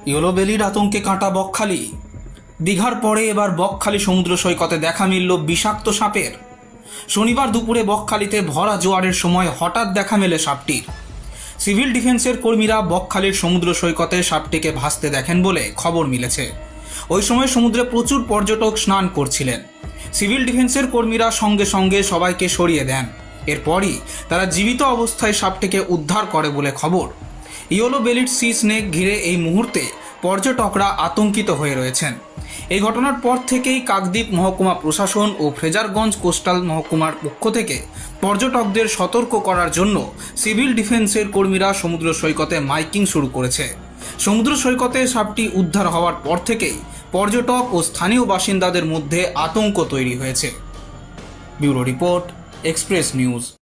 Yellow বেলির আতঙ্কে কাঁটা বকখালি। দীঘার পরে এবার বকখালি সমুদ্র সৈকতে দেখা মিলল বিষাক্ত সাপের। শনিবার দুপুরে বকখালিতে ভরা জোয়ারের সময় হঠাৎ দেখা মেলে সাপটির। সিভিল ডিফেন্সের কর্মীরা বকখালির সমুদ্র সৈকতে সাপটিকে ভাসতে দেখেন বলে খবর মিলেছে। ওই সময় সমুদ্রে প্রচুর পর্যটক স্নান করছিলেন। সিভিল ডিফেন্সের কর্মীরা সঙ্গে সঙ্গে সবাইকে সরিয়ে দেন। এরপরই তারা জীবিত অবস্থায় সাপটিকে উদ্ধার করে বলে খবর। ইয়েলো বেলিড সি স্নেক ঘিরে এই মুহূর্তে পর্যটকরা আতঙ্কিত হয়ে রয়েছেন। এই ঘটনার পর থেকেই কাকদ্বীপ মহকুমা প্রশাসন ও ফ্রেজারগঞ্জ কোস্টাল মহকুমার পক্ষ থেকে পর্যটকদের সতর্ক করার জন্য সিভিল ডিফেন্সের কর্মীরা সমুদ্র সৈকতে মাইকিং শুরু করেছে। সমুদ্র সৈকতে সাপটি উদ্ধার হওয়ার পর থেকেই পর্যটক ও স্থানীয় বাসিন্দাদের মধ্যে আতঙ্ক তৈরি হয়েছে। Bureau report, express news.